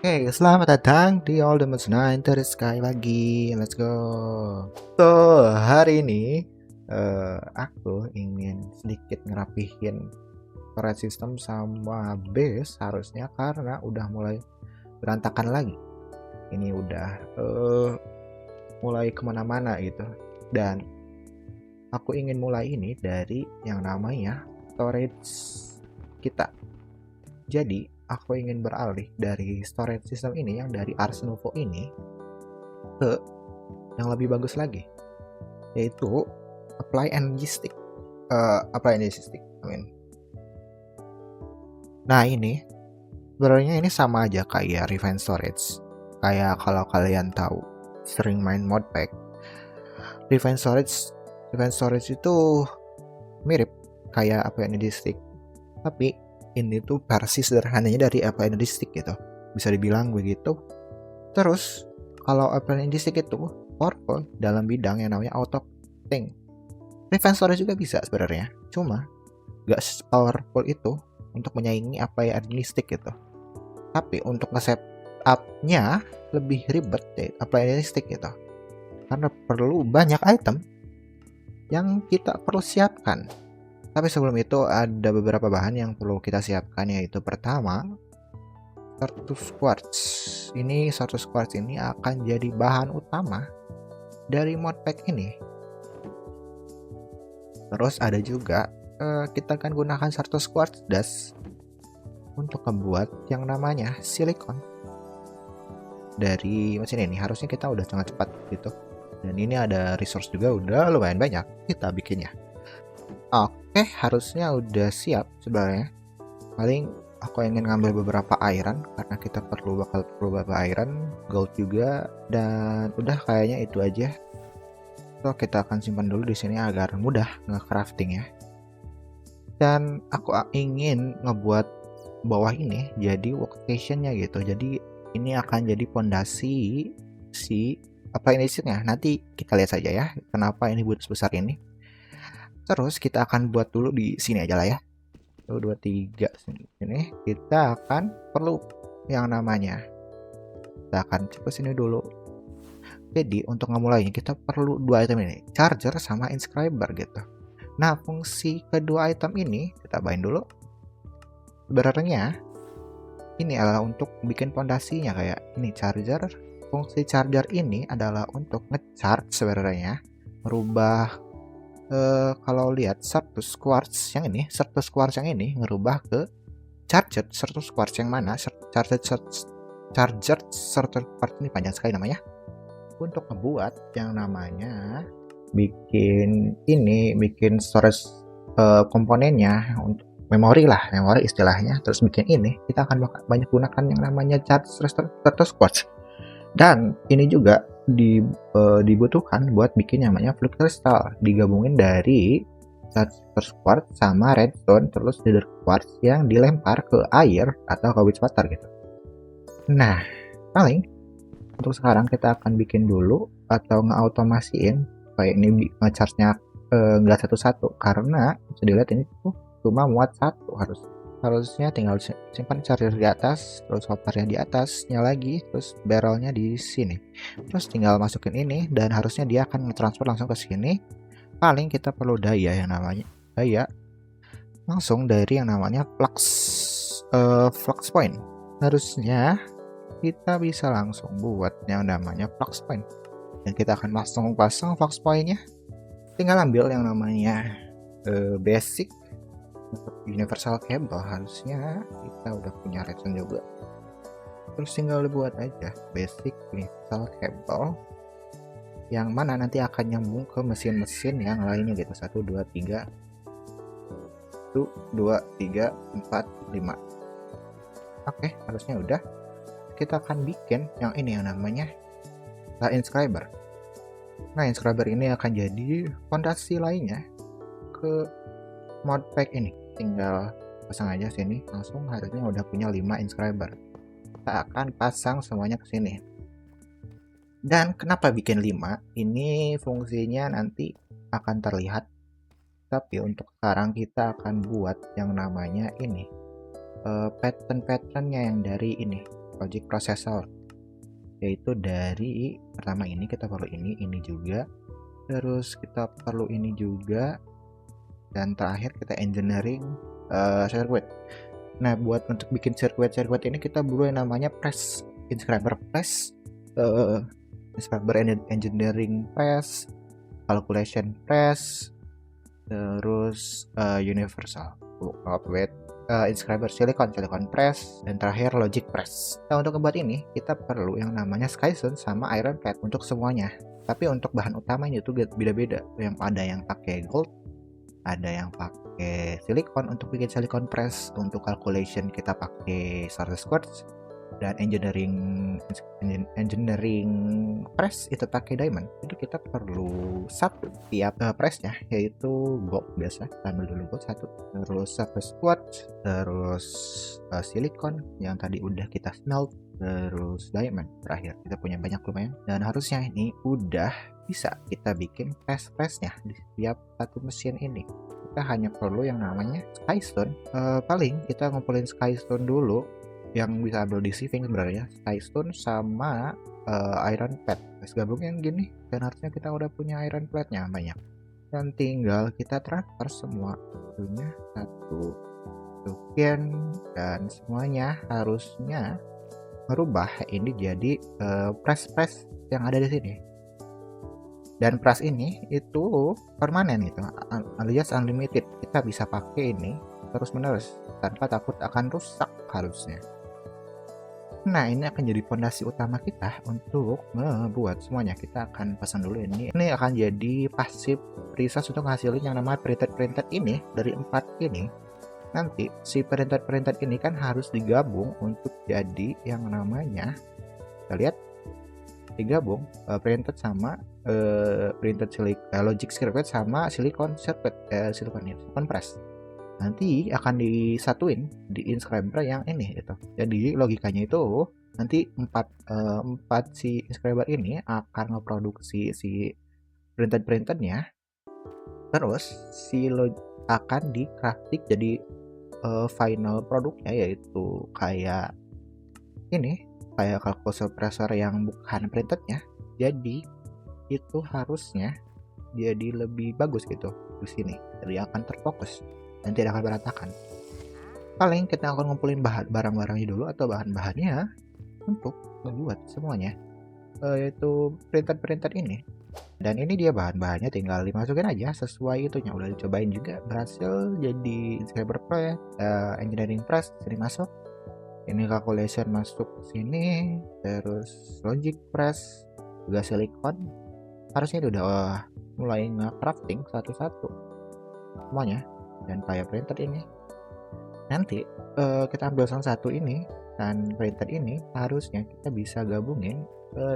Oke, selamat datang di All the Moons Nine sekali lagi. Let's go. So, hari ini aku ingin sedikit ngerapihin storage system sama base harusnya karena udah mulai berantakan lagi. Ini udah mulai kemana-mana gitu. Dan aku ingin mulai ini dari yang namanya storage kita. Jadi aku ingin beralih dari storage system ini yang dari Ars Novo ini ke yang lebih bagus lagi, yaitu Apply Energy Stick. Nah ini sebenarnya ini sama aja kayak Refine Storage. Kayak kalau kalian tahu sering main modpack, Refine Storage itu mirip kayak Apply Energy Stick, tapi ini tuh versi sederhananya dari Apply Energy Stick gitu, bisa dibilang begitu. Terus kalau Apply Energy Stick itu powerful dalam bidang yang namanya auto thing. Refine Storage juga bisa sebenarnya, cuma gak powerful itu untuk menyaingi Apply Energy Stick gitu. Tapi untuk nge-setupnya lebih ribet deh Apply Energy Stick gitu, karena perlu banyak item yang kita perlu siapkan. Tapi sebelum itu ada beberapa bahan yang perlu kita siapkan, yaitu pertama Sartus Quartz. Ini Sartus Quartz ini akan jadi bahan utama dari modpack ini. Terus ada juga kita akan gunakan Sartus Quartz Dust untuk membuat yang namanya silikon dari mesin ini. Harusnya kita udah sangat cepat gitu. Dan ini ada resource juga udah lumayan banyak kita bikinnya. Oke, harusnya udah siap sebenarnya. Paling aku ingin ngambil beberapa iron karena kita bakal perlu beberapa iron, gold juga, dan udah kayaknya itu aja. So kita akan simpan dulu di sini agar mudah nge-crafting ya. Dan aku ingin ngebuat bawah ini jadi workstationnya gitu. Jadi ini akan jadi pondasi si apa ini sih-nya. Nanti kita lihat saja ya kenapa ini buat sebesar ini. Terus kita akan buat dulu di sini aja lah ya. 1, 2, 3 sini. Kita akan perlu yang namanya. Kita akan coba sini dulu. Jadi untuk ngemulainya kita perlu dua item ini, charger sama inscriber gitu. Nah, fungsi kedua item ini kita bind dulu. Sebenarnya ini adalah untuk bikin pondasinya kayak ini charger. Fungsi charger ini adalah untuk ngecharge sebenarnya, merubah kalau lihat Sartus Quartz yang ini ngerubah ke charger Sartus Quartz yang mana charger Sartus Quartz ini panjang sekali namanya, untuk ngebuat yang namanya bikin storage komponennya untuk memori istilahnya. Terus bikin ini kita akan banyak gunakan yang namanya charger Sartus Quartz, dan ini juga dibutuhkan buat bikin yang namanya flux crystal, digabungin dari Sartus Quartz sama redstone terus nether quartz yang dilempar ke air atau ke water gitu. Nah, paling untuk sekarang kita akan bikin dulu atau ngeautomasiin kayak ini nge-charge-nya nggak satu-satu, karena bisa dilihat ini tuh cuma muat satu. Harusnya tinggal simpan charger di atas, terus hoppernya di atasnya lagi, terus barrelnya di sini. Terus tinggal masukin ini dan harusnya dia akan nge-transfer langsung ke sini. Paling kita perlu daya yang namanya langsung dari yang namanya flux point. Harusnya kita bisa langsung buat yang namanya flux point. Dan kita akan pasang flux pointnya. Tinggal ambil yang namanya basic universal cable, harusnya kita udah punya redstone juga. Terus tinggal dibuat aja basic universal cable yang mana nanti akan nyambung ke mesin-mesin yang lainnya gitu. 1, 2, 3 1, 2, 3, 4, 5. Oke, harusnya udah. Kita akan bikin yang ini yang namanya inscriber. Nah, inscriber ini akan jadi fondasi lainnya ke modpack ini. Tinggal pasang aja sini langsung, harusnya udah punya 5 inscriber. Kita akan pasang semuanya ke sini. Dan kenapa bikin 5? Ini fungsinya nanti akan terlihat. Tapi untuk sekarang kita akan buat yang namanya ini pattern-patternnya yang dari ini logic processor, yaitu dari pertama ini kita perlu ini juga, terus kita perlu ini juga, dan terakhir kita engineering circuit. Nah, buat untuk bikin circuit ini kita perlu yang namanya press, inscriber press, inscriber engineering press, calculation press, terus universal with inscriber silicon press, dan terakhir logic press. Nah, untuk membuat ini kita perlu yang namanya Skystone sama iron plate untuk semuanya. Tapi untuk bahan utamanya itu beda-beda. Yang ada yang pakai gold, ada yang pakai silikon untuk bikin silicon press. Untuk calculation kita pakai stardust quartz, dan engineering press itu pakai diamond. Jadi kita perlu satu tiap pressnya, yaitu gold biasa. Kita ambil dulu gold satu, terus stardust quartz, terus silikon yang tadi udah kita smelt, terus diamond terakhir. Kita punya banyak lumayan, dan harusnya ini udah bisa kita bikin pressnya di setiap satu mesin ini. Kita hanya perlu yang namanya Skystone. Paling kita ngumpulin Skystone dulu, yang bisa ambil di saving sebenarnya, Skystone sama iron plate. Terus gabungin gini, dan harusnya kita udah punya iron plate-nya banyak. Dan tinggal kita transfer semua itunya satu token, dan semuanya harusnya merubah ini jadi press yang ada di sini. Dan press ini itu permanen gitu, alias unlimited. Kita bisa pakai ini terus menerus tanpa takut akan rusak harusnya. Nah, ini akan jadi fondasi utama kita untuk membuat semuanya. Kita akan pasang dulu ini. Ini akan jadi pasif resource untuk hasilin yang namanya printed ini dari 4 ini. Nanti si printed ini kan harus digabung untuk jadi yang namanya, kita lihat, digabung printed sama printed logic circuit sama silicon circuit, silicon press. Nanti akan disatuin di inscriber yang ini gitu. Jadi logikanya itu nanti 4 si inscriber ini akan memproduksi si printed-nya, terus si akan di crafting jadi final produknya, yaitu kayak ini, kayak calculation pressure yang bukan printednya. Jadi itu harusnya jadi lebih bagus gitu di sini. Jadi akan terfokus dan tidak akan berantakan. Paling kita akan ngumpulin barang-barangnya dulu atau bahan-bahannya untuk membuat semuanya, yaitu printed ini. Dan ini dia bahan-bahannya, tinggal dimasukin aja sesuai itunya. Udah dicobain juga, berhasil. Jadi inscriber press, engineering press sini masuk, ini calculation masuk sini, terus logic press juga silicon. Harusnya itu udah mulai nge-crafting satu-satu semuanya. Dan kayak printed ini nanti kita ambil salah satu ini, dan printed ini harusnya kita bisa gabungin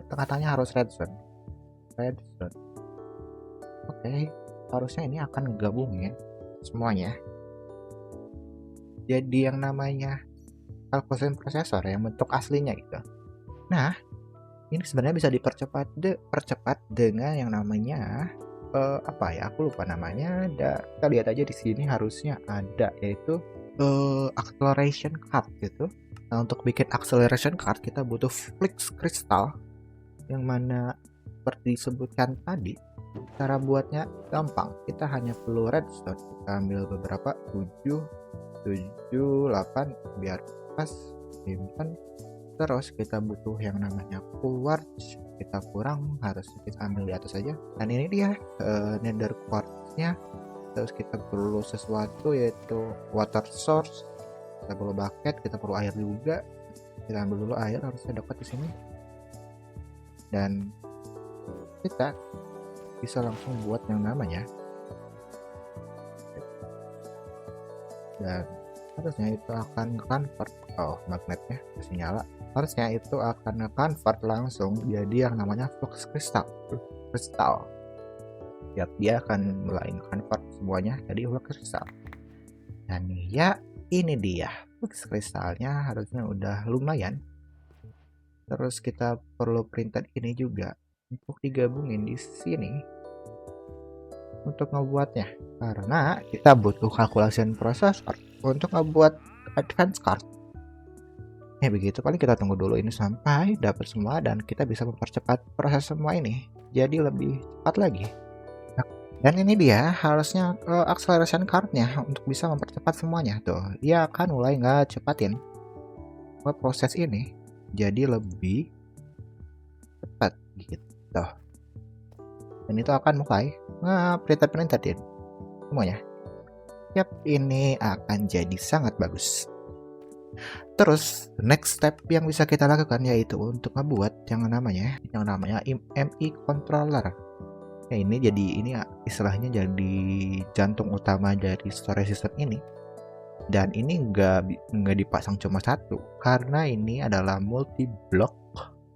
tengah-tengahnya harus redstone. Oke, harusnya ini akan gabungin semuanya jadi yang namanya calculation processor yang bentuk aslinya gitu. Nah, ini sebenarnya bisa dipercepat dengan yang namanya apa ya, aku lupa namanya. Kita lihat aja di sini harusnya ada, yaitu acceleration card gitu. Nah, untuk bikin acceleration card kita butuh flux crystal, yang mana seperti disebutkan tadi. Cara buatnya gampang, kita hanya perlu redstone. Kita ambil beberapa, 7, 8 biar pas, simpan. Terus kita butuh yang namanya quartz, kita kurang, harus kita ambil di atas saja. Dan ini dia nether quartznya. Terus kita perlu sesuatu, yaitu water source. Kita perlu bucket, kita perlu air juga. Kita ambil dulu air, harusnya dapat di sini. Dan kita bisa langsung buat yang namanya, dan harusnya itu akan convert, magnetnya masih nyala, harusnya itu akan convert langsung jadi yang namanya flux crystal. Ya, dia akan mulai convert semuanya jadi flux crystal. Dan ya, ini dia flux crystalnya, harusnya udah lumayan. Terus kita perlu printed ini juga untuk digabungin di sini untuk ngebuatnya, karena kita butuh calculation processor untuk ngebuat advance card. Ya begitu, paling kita tunggu dulu ini sampai dapat semua dan kita bisa mempercepat proses semua ini jadi lebih cepat lagi. Dan ini dia harusnya acceleration cardnya untuk bisa mempercepat semuanya tuh. Dia akan mulai nggak cepatin proses ini jadi lebih cepat gitu. Dan itu akan mulai printed semuanya. Yap, ini akan jadi sangat bagus. Terus next step yang bisa kita lakukan yaitu untuk membuat yang namanya MI controller. Ya, ini istilahnya jadi jantung utama dari storage system ini. Dan ini nggak dipasang cuma satu, karena ini adalah multi block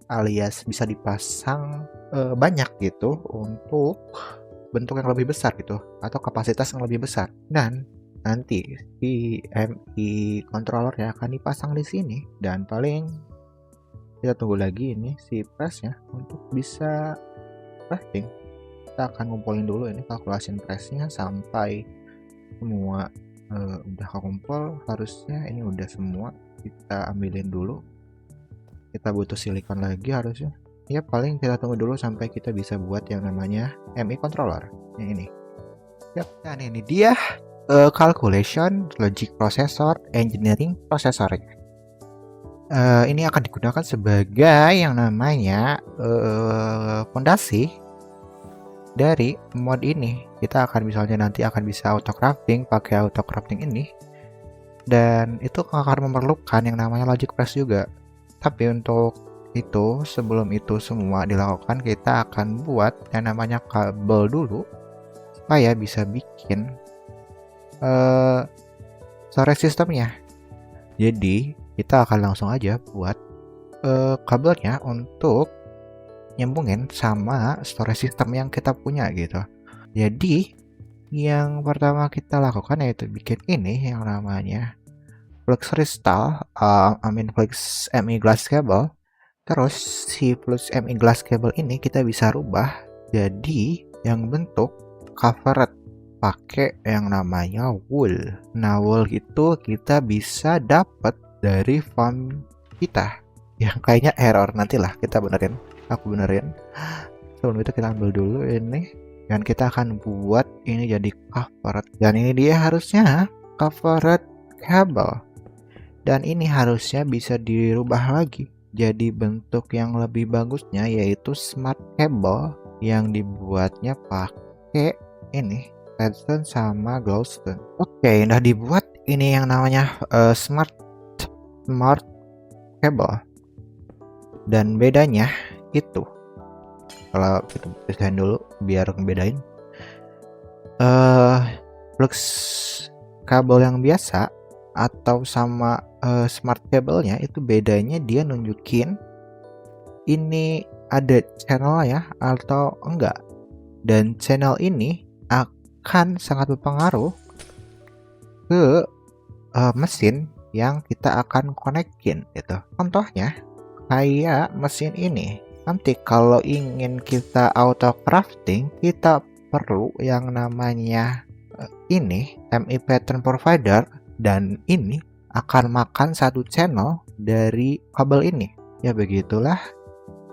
alias bisa dipasang banyak gitu untuk bentuk yang lebih besar gitu atau kapasitas yang lebih besar. Dan nanti si MI controller ya akan dipasang di sini dan paling kita tunggu lagi ini si pressnya untuk bisa crafting. Kita akan ngumpulin dulu ini kalkulasi pressnya sampai semua udah kekumpul. Harusnya ini udah semua, kita ambilin dulu. Kita butuh silikon lagi harusnya ya, paling kita tunggu dulu sampai kita bisa buat yang namanya MI controller yang ini. Yap, dan ini dia calculation logic processor engineering prosesornya. Ini akan digunakan sebagai yang namanya fondasi dari mod ini. Kita akan misalnya nanti akan bisa auto crafting pakai auto crafting ini, dan itu akan memerlukan yang namanya logic press juga. Tapi untuk itu, sebelum itu semua dilakukan, kita akan buat yang namanya kabel dulu supaya bisa bikin storage sistemnya. Jadi kita akan langsung aja buat kabelnya untuk nyambungin sama storage system yang kita punya gitu. Jadi yang pertama kita lakukan yaitu bikin ini yang namanya flux crystal, flux MI glass cable. Terus si flux MI glass cable ini kita bisa rubah jadi yang bentuk covered pakai yang namanya wool. Nah, wool itu kita bisa dapat dari farm kita. Yang kayaknya error, nantilah kita benerin. Aku benerin. Sebelum itu kita ambil dulu ini dan kita akan buat ini jadi covered. Dan ini dia harusnya covered cable. Dan ini harusnya bisa dirubah lagi jadi bentuk yang lebih bagusnya yaitu smart cable yang dibuatnya pakai ini redstone sama glowstone. Oke, udah dibuat ini yang namanya smart cable. Dan bedanya itu, kalau kita pisahin dulu biar ngebedain, flux kabel yang biasa atau sama smart cable-nya itu bedanya dia nunjukin ini ada channel ya atau enggak, dan channel ini akan sangat berpengaruh ke mesin yang kita akan konekin gitu. Contohnya kayak mesin ini, nanti kalau ingin kita auto crafting kita perlu yang namanya ini MI pattern provider, dan ini akan makan satu channel dari kabel ini. Ya begitulah,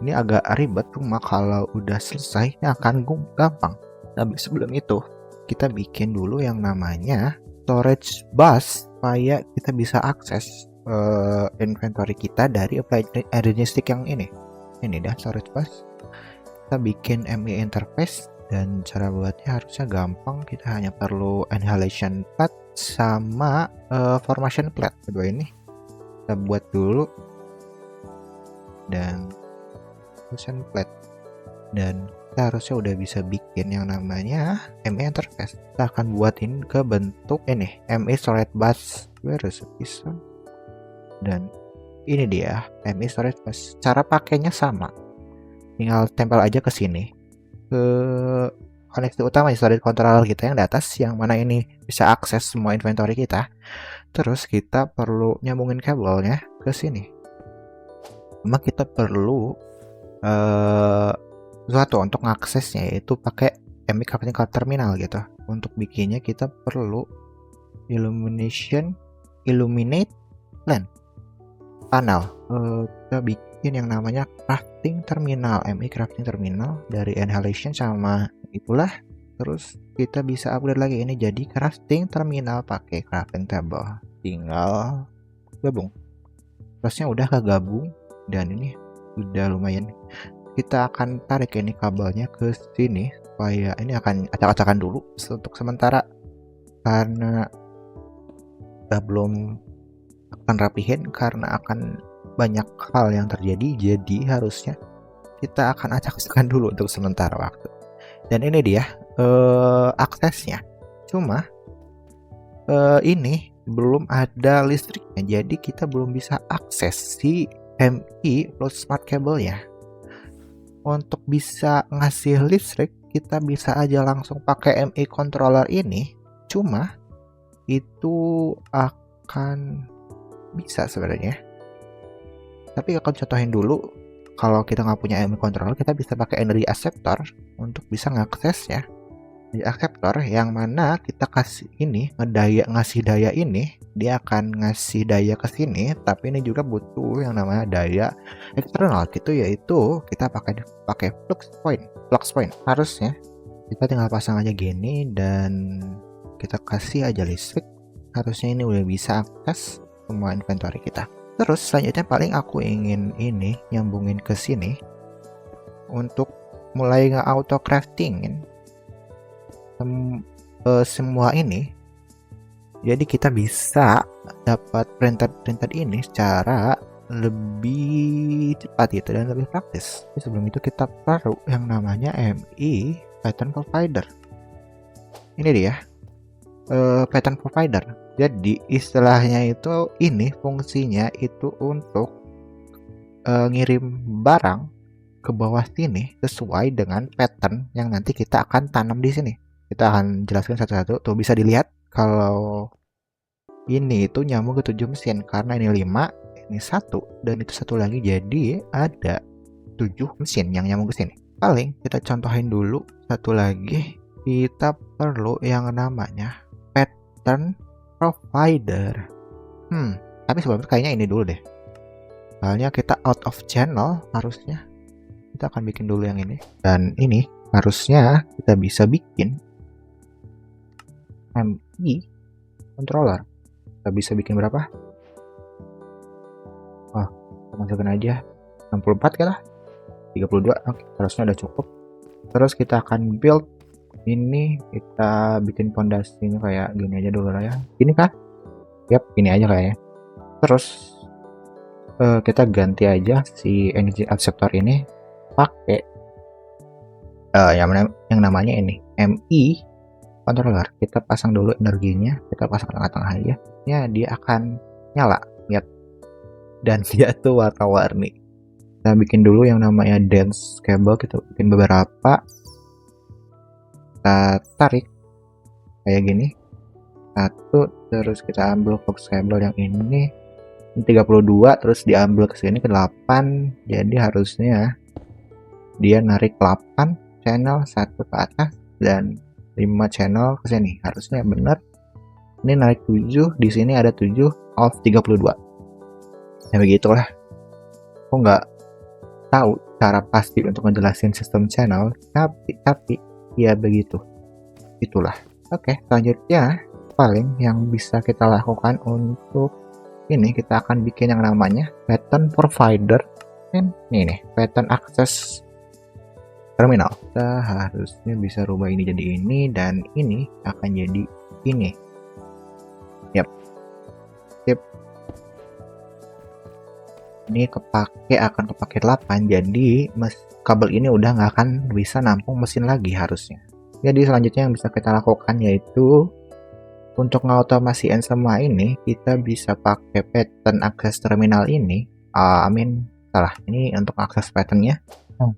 ini agak ribet, cuma kalau udah selesai ini akan gampang. Tapi sebelum itu kita bikin dulu yang namanya storage bus supaya kita bisa akses inventory kita dari applied energy stick yang ini dah storage bus. Kita bikin MI interface dan cara buatnya harusnya gampang. Kita hanya perlu annihilation plate sama formation plate, kedua ini kita buat dulu, dan formation plate, dan kita harusnya udah bisa bikin yang namanya MI interface. Kita akan buatin ke bentuk ini MI storage bus. Where is it? Dan ini dia MI storage bus. Cara pakainya sama, tinggal tempel aja ke sini, ke koneksi utama storage controller kita yang di atas, yang mana ini bisa akses semua inventory kita. Terus kita perlu nyambungin kabelnya ke sini. Cuma kita perlu sesuatu untuk mengaksesnya, yaitu pakai MI crafting card terminal gitu. Untuk bikinnya kita perlu illuminate plan. panel. Kita bikin yang namanya crafting terminal, MI crafting terminal dari Annihilation sama itulah. Terus kita bisa upgrade lagi ini jadi crafting terminal pakai crafting table. Tinggal gabung. Terusnya udah kegabung dan ini udah lumayan. Kita akan tarik ini kabelnya ke sini supaya ini akan acak-acakan dulu untuk sementara karena belum akan rapihin karena akan banyak hal yang terjadi, jadi harusnya kita akan acak-acakan dulu untuk sementara waktu. Dan ini dia aksesnya, cuma ini belum ada listriknya, jadi kita belum bisa akses si MI plus smart cable ya. Untuk bisa ngasih listrik kita bisa aja langsung pakai MI controller ini, cuma itu akan bisa sebenarnya, tapi akan contohin dulu. Kalau kita nggak punya MI controller, kita bisa pakai energy acceptor untuk bisa ngaksesnya. Energy acceptor yang mana kita kasih ini ngasih daya ini, dia akan ngasih daya ke sini, tapi ini juga butuh yang namanya daya eksternal gitu, yaitu kita pakai flux point. Harusnya kita tinggal pasang aja gini dan kita kasih aja listrik. Harusnya ini udah bisa akses semua inventory kita. Terus selanjutnya paling aku ingin ini nyambungin ke sini untuk mulai nge-auto craftingin semua ini. Jadi kita bisa dapat printed ini secara lebih cepat gitu dan lebih praktis. Tapi sebelum itu kita perlu yang namanya MI pattern provider. Ini dia pattern provider. Jadi istilahnya itu ini fungsinya itu untuk ngirim barang ke bawah sini sesuai dengan pattern yang nanti kita akan tanam di sini. Kita akan jelaskan satu-satu. Tuh bisa dilihat kalau ini itu nyambung ke 7 mesin karena ini 5, ini 1 dan itu satu lagi, jadi ada 7 mesin yang nyambung ke sini. Paling kita contohin dulu satu lagi. Kita perlu yang namanya pattern provider. Tapi sebelumnya kayaknya ini dulu deh. Soalnya kita out of channel, harusnya kita akan bikin dulu yang ini. Dan ini harusnya kita bisa bikin MI controller. Kita bisa bikin berapa? Oh, kita masukin aja 64 kah? 32. Oke, harusnya udah cukup. Terus kita akan build ini, kita bikin fondasinya kayak gini aja dulu lah ya. Gini kah? Yap, gini aja kayaknya. Terus kita ganti aja si energy acceptor ini pakai yang namanya ini MI controller. Kita pasang dulu energinya, kita pasang tengah-tengah aja. Ya, dia akan nyala, lihat. Dan dia tuh warna-warni. Kita bikin dulu yang namanya dense cable, kita bikin beberapa. Kita tarik kayak gini. Satu, terus kita ambil fox cable yang ini 32, terus diambil ke sini ke 8. Jadi harusnya dia narik 8 channel, 1 ke atas dan 5 channel ke sini. Harusnya benar. Ini narik 7, di sini ada 7 off 32. Ya begitulah. Aku nggak tahu cara pasti untuk ngejelasin sistem channel, tapi ya begitu. Itulah. Oke, selanjutnya paling yang bisa kita lakukan untuk ini, kita akan bikin yang namanya pattern provider. Dan ini nih, pattern access terminal. Kita harusnya bisa rubah ini jadi ini, dan ini akan jadi ini. Yap. Sip. Ini akan kepake 8, jadi kabel ini udah nggak akan bisa nampung mesin lagi harusnya. Jadi selanjutnya yang bisa kita lakukan yaitu untuk ngautomasiin semua ini, kita bisa pakai pattern access terminal ini. Salah, ini untuk akses patternnya.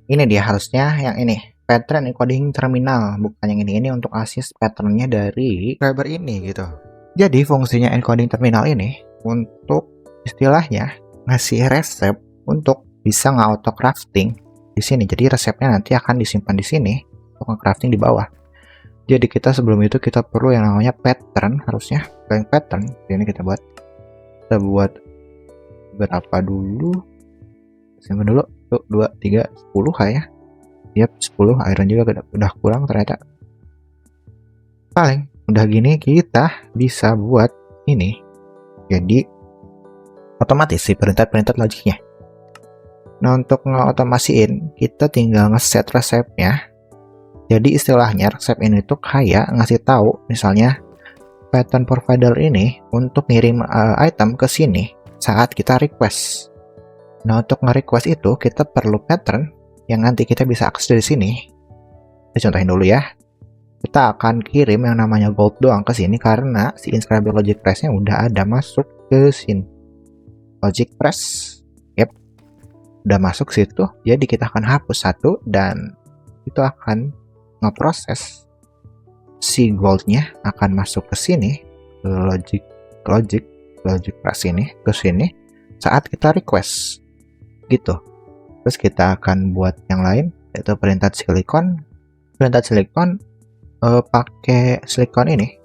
Ini dia harusnya yang ini, pattern encoding terminal, bukan yang ini. Ini untuk akses patternnya dari subscriber ini gitu. Jadi fungsinya encoding terminal ini untuk istilahnya ngasih resep untuk bisa nge-auto crafting di sini. Jadi resepnya nanti akan disimpan di sini untuk nge-crafting di bawah. Jadi kita sebelum itu kita perlu yang namanya pattern, harusnya pattern. Ini kita buat berapa dulu, simpan dulu tuh 2 3 10 kayaknya. Yap, 10 iron juga udah kurang ternyata. Paling udah gini kita bisa buat ini jadi otomatis si perintah-perintah logiknya. Nah, untuk ngeotomasiin kita tinggal ngeset resepnya. Jadi istilahnya resep ini tuh kayak ngasih tahu misalnya pattern provider ini untuk ngirim item ke sini saat kita request. Nah, untuk nge-request itu kita perlu pattern yang nanti kita bisa akses dari sini. Kita contohin dulu ya. Kita akan kirim yang namanya gold doang ke sini karena si inscriber logic press-nya udah ada masuk ke sini. Logic press, yep, udah masuk situ. Jadi kita akan hapus satu dan itu akan ngeproses si goldnya akan masuk ke sini ke logic press ini ke sini saat kita request gitu. Terus kita akan buat yang lain yaitu perintah silicon pakai silicon ini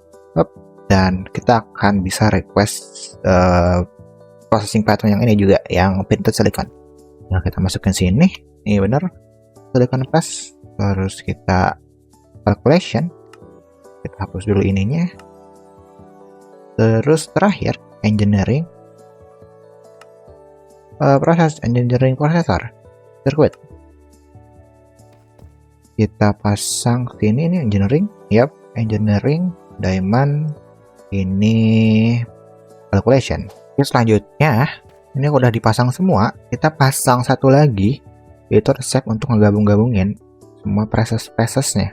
dan kita akan bisa request processing pattern yang ini juga yang printed silicon. Nah, kita masukin sini, ini bener silicon press, terus kita calculation, kita hapus dulu ininya, terus terakhir engineering engineering processor circuit. Kita pasang sini, ini engineering, yap, engineering, diamond, ini calculation. Terus selanjutnya, ini udah dipasang semua, kita pasang satu lagi, yaitu resep untuk ngegabung-gabungin semua process-processnya.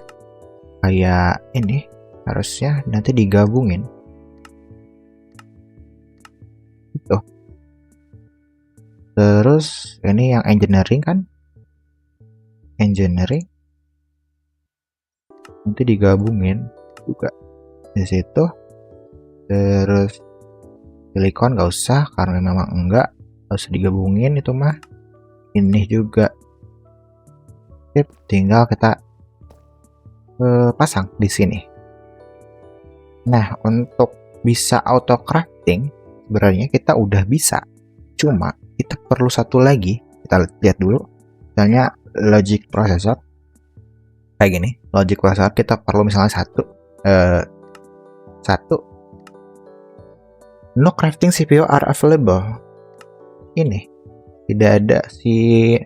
Kayak ini, harusnya nanti digabungin. Gitu. Terus, ini yang engineering kan? Engineering. Nanti digabungin juga di situ. Terus silicon nggak usah karena memang enggak harus digabungin itu mah. Ini juga sip, tinggal kita pasang di sini. Nah, untuk bisa auto crafting sebenarnya kita udah bisa, cuma kita perlu satu lagi. Kita lihat dulu misalnya logic processor kayak gini. Logic processor kita perlu misalnya satu no crafting CPU are available. Ini tidak ada si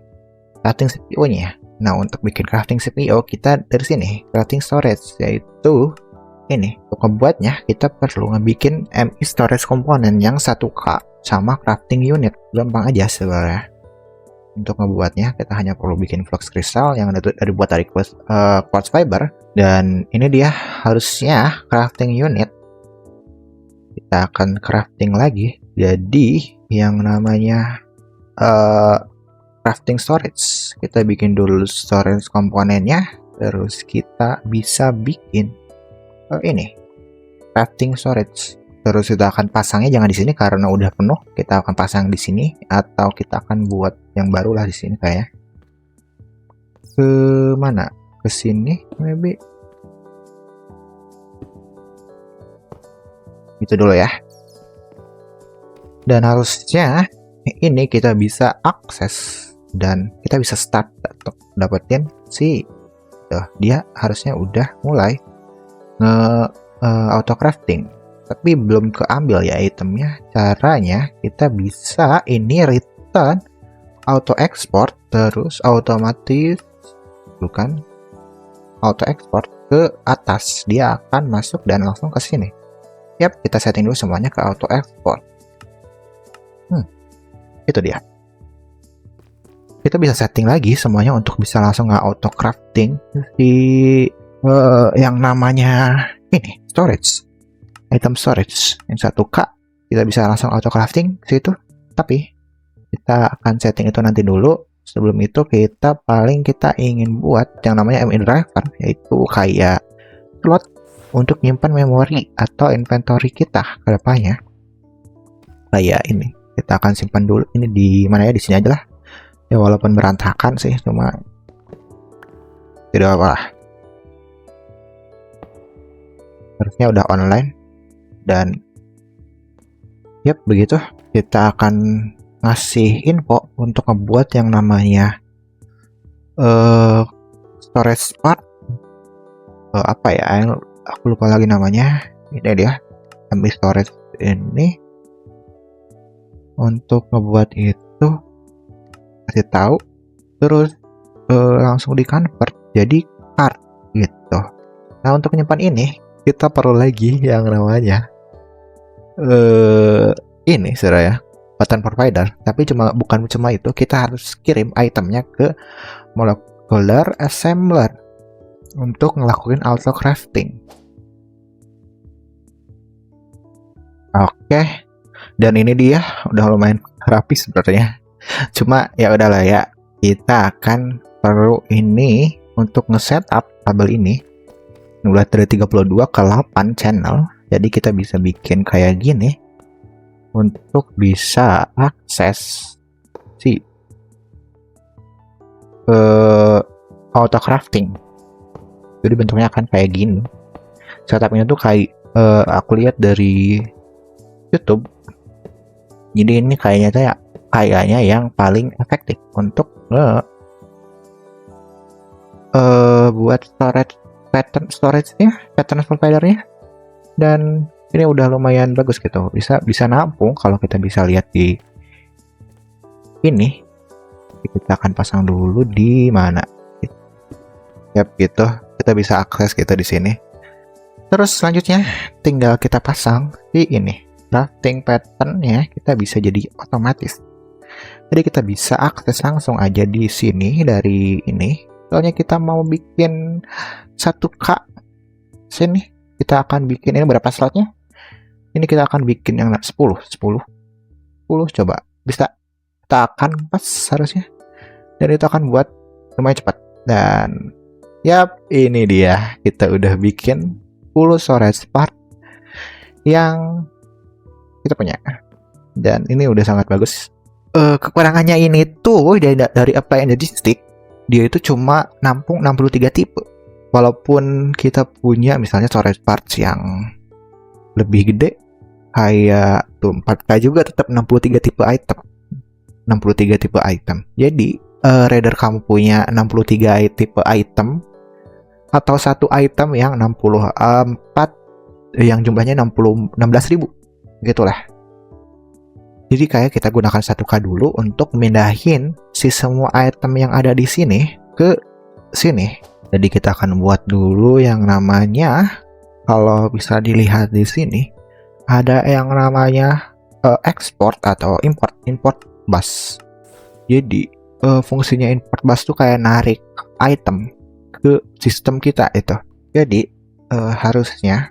crafting CPU nya. Nah, untuk bikin crafting CPU kita dari sini crafting storage, yaitu ini. Untuk membuatnya kita perlu ngebikin MI storage component yang 1K sama crafting unit. Gampang aja sebenarnya. Untuk ngebuatnya kita hanya perlu bikin flux crystal yang dibuat dari quartz fiber, dan ini dia harusnya crafting unit. Kita akan crafting lagi jadi yang namanya crafting storage. Kita bikin dulu storage komponennya, terus kita bisa bikin ini crafting storage. Terus kita akan pasangnya jangan di sini karena udah penuh. Kita akan pasang di sini atau kita akan buat yang baru lah di sini kayaknya. Ke mana? Ke sini maybe. Itu dulu ya. Dan harusnya ini kita bisa akses dan kita bisa start untuk dapetin si dia harusnya udah mulai auto crafting. Tapi belum keambil ya itemnya. Caranya kita bisa ini return auto export, terus otomatis bukan auto export ke atas, dia akan masuk dan langsung ke sini. Yap, kita setting dulu semuanya ke auto export. Itu dia. Kita bisa setting lagi semuanya untuk bisa langsung nggak auto crafting di yang namanya ini storage. Item storage yang 1K kita bisa langsung auto crafting situ, tapi kita akan setting itu nanti dulu. Sebelum itu kita ingin buat yang namanya MI driver, yaitu kayak slot untuk nyimpan memori atau inventory kita ke depannya. Kayak ini kita akan simpan dulu ini di mana ya, di sini aja lah ya, walaupun berantakan sih, cuma tidak apa lah, harusnya udah online. Dan yap, begitu kita akan ngasih info untuk ngebuat yang namanya storage part, apa ya, aku lupa lagi namanya. Ini dia ambil storage ini untuk ngebuat itu, kasih tahu, terus langsung di convert jadi card gitu. Nah, untuk menyimpan ini kita perlu lagi yang namanya ini saudara ya, button provider. Tapi bukan cuma itu, kita harus kirim itemnya ke molecular assembler untuk ngelakuin auto crafting. Oke, dan ini dia udah lumayan rapi sebenarnya. Cuma ya udahlah ya, kita akan perlu ini untuk nge-setup kabel ini. Udah dari 32 ke 8 channel, jadi kita bisa bikin kayak gini untuk bisa akses si auto crafting. Jadi bentuknya akan kayak gini. Setupnya tuh kayak aku lihat dari YouTube. Jadi ini kayaknya yang paling efektif untuk buat pattern providernya, dan ini udah lumayan bagus gitu, bisa nampung. Kalau kita bisa lihat di ini, kita akan pasang dulu di mana, yap gitu, kita bisa akses gitu di sini. Terus selanjutnya tinggal kita pasang di ini crafting patternnya, kita bisa jadi otomatis. Jadi kita bisa akses langsung aja di sini dari ini. Soalnya kita mau bikin 1K sini, kita akan bikin ini berapa slotnya? Ini kita akan bikin yang 10 coba bisa, kita akan pas harusnya, dan itu akan buat lumayan cepat. Dan yap, ini dia, kita udah bikin 10 storage part yang kita punya, dan ini udah sangat bagus. Kekurangannya ini tuh dari apply energy stick, dia itu cuma nampung 63 tipe. Walaupun kita punya misalnya storage parts yang lebih gede, kayak tuh 4K juga, tetap 63 tipe item. Jadi raider kamu punya 63 tipe item, atau satu item yang 64, yang jumlahnya 16.000 gitulah. Jadi kayak kita gunakan 1K dulu untuk mindahin si semua item yang ada di sini ke sini. Jadi kita akan buat dulu yang namanya, kalau bisa dilihat di sini, ada yang namanya export atau import bus. Jadi fungsinya import bus tuh kayak narik item ke sistem kita itu. Jadi harusnya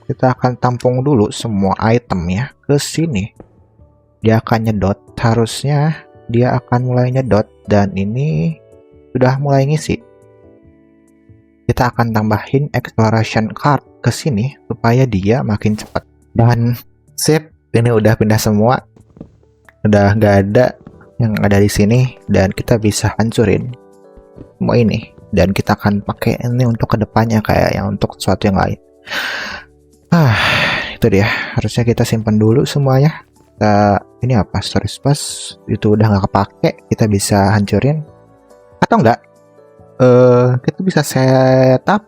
kita akan tampung dulu semua itemnya ke sini. Dia akan nyedot, harusnya dia akan mulai nyedot, dan ini sudah mulai ngisi. Kita akan tambahin exploration card ke sini supaya dia makin cepat. Dan sip, ini udah pindah semua, udah nggak ada yang ada di sini, dan kita bisa hancurin semua ini. Dan kita akan pakai ini untuk kedepannya, kayak yang untuk sesuatu yang lain. Itu dia. Harusnya kita simpan dulu semuanya. Ini apa? Storage bus itu udah nggak kepake, kita bisa hancurin. Atau enggak? Kita bisa setup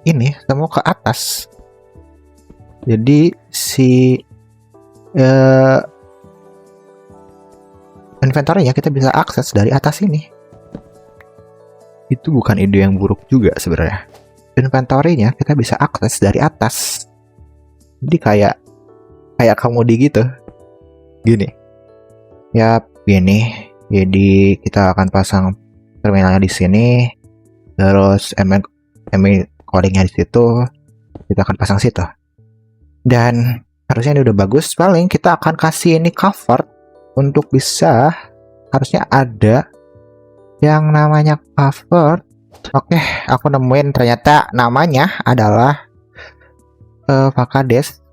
ini semua ke atas. Jadi si inventory-nya kita bisa akses dari atas ini. Itu bukan ide yang buruk juga sebenarnya. Inventory-nya kita bisa akses dari atas. Jadi kayak Kamodi gitu. Gini. Yap, gini. Jadi kita akan pasang terminalnya di sini. Terus ML codingnya di situ. Kita akan pasang situ. Dan harusnya ini udah bagus. Paling kita akan kasih ini cover untuk bisa, harusnya ada yang namanya cover. Oke, aku nemuin ternyata namanya adalah Vakades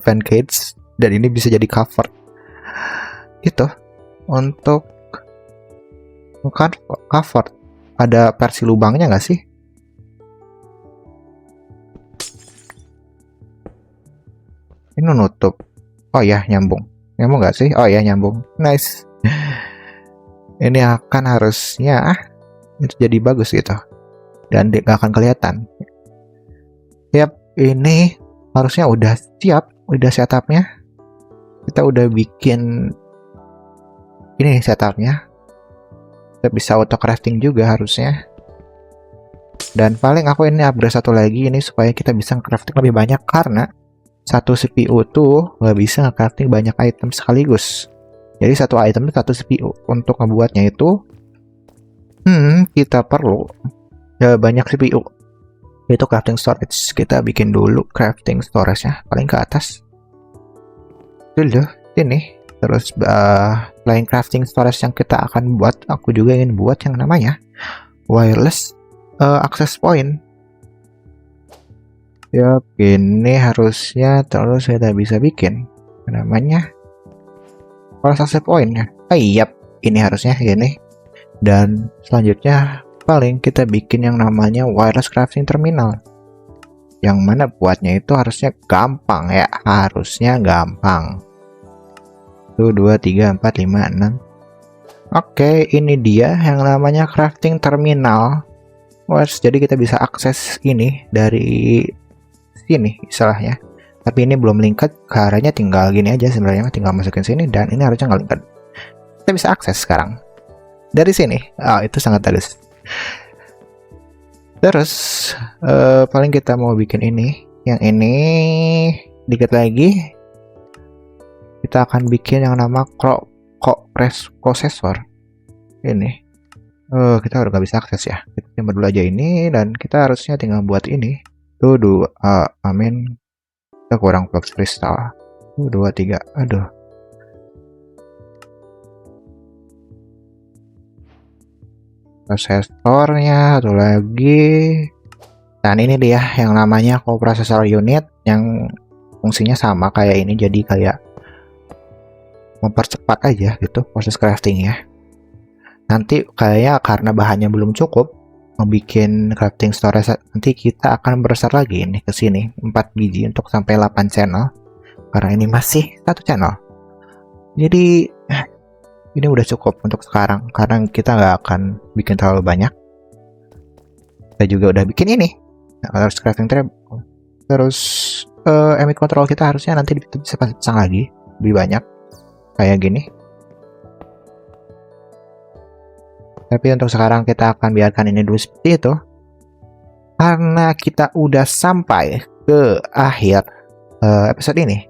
pancakes, dan ini bisa jadi cover gitu untuk cover. Ada versi lubangnya nggak sih? Ini nutup. Oh ya, nyambung. Nyambung nggak sih? Oh ya, nyambung. Nice. Ini akan harusnya itu jadi bagus gitu. Dan nggak akan kelihatan. Yap, ini harusnya udah siap, udah setupnya. Kita udah bikin ini setupnya. Kita bisa auto crafting juga harusnya. Dan paling aku ini upgrade satu lagi ini supaya kita bisa crafting lebih banyak, karena satu CPU tuh nggak bisa crafting banyak item sekaligus. Jadi satu item itu satu CPU. Untuk ngebuatnya itu kita perlu banyak CPU. Itu crafting storage. Kita bikin dulu crafting storage-nya paling ke atas. Dulu sini. Terus selain crafting storage yang kita akan buat, aku juga ingin buat yang namanya wireless access point. Ya, ini harusnya terus kita bisa bikin namanya wireless access point ya. Iya, ini harusnya gini. Dan selanjutnya paling kita bikin yang namanya wireless crafting terminal. Yang mana buatnya itu harusnya gampang ya, harusnya gampang. 1, 2, 3, 4, 5, 6. Oke, ini dia yang namanya crafting terminal. Jadi kita bisa akses ini dari sini istilahnya. Tapi ini belum lingked, caranya tinggal gini aja sebenarnya, tinggal masukin sini dan ini harusnya nggak lingked. Kita bisa akses sekarang dari sini. Itu sangat bagus. Terus paling kita mau bikin ini, yang ini dikit lagi. Kita akan bikin yang nama processor ini. Kita udah nggak bisa akses ya. Kita coba dulu aja ini dan kita harusnya tinggal buat ini. Tuh amin. Kita kurang box kristal. 2, 3. Aduh. Prosesornya satu lagi. Dan ini dia yang namanya coprocessor unit yang fungsinya sama kayak ini, jadi kayak mempercepat aja gitu proses crafting ya. Nanti kayaknya karena bahannya belum cukup membuat crafting storage, nanti kita akan besar lagi ini ke sini 4 biji untuk sampai 8 channel, karena ini masih satu channel. Jadi ini udah cukup untuk sekarang karena kita nggak akan bikin terlalu banyak. Kita juga udah bikin ini harus crafting table. Terus emit control kita harusnya nanti bisa pasang lagi lebih banyak kayak gini. Tapi untuk sekarang kita akan biarkan ini dulu seperti itu, karena kita udah sampai ke akhir episode ini.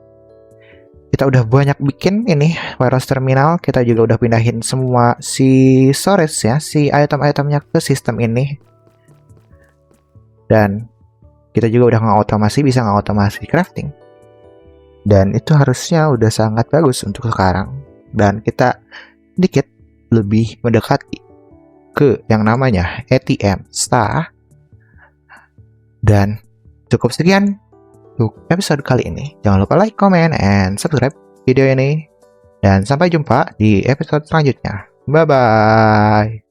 Kita udah banyak bikin ini wireless terminal. Kita juga udah pindahin semua si storage ya, si item-itemnya ke sistem ini. Dan kita juga udah bisa ngautomasi crafting. Dan itu harusnya udah sangat bagus untuk sekarang. Dan kita dikit lebih mendekati ke yang namanya ATM Star. Dan cukup sekian untuk episode kali ini. Jangan lupa like, comment, and subscribe video ini. Dan sampai jumpa di episode selanjutnya. Bye-bye.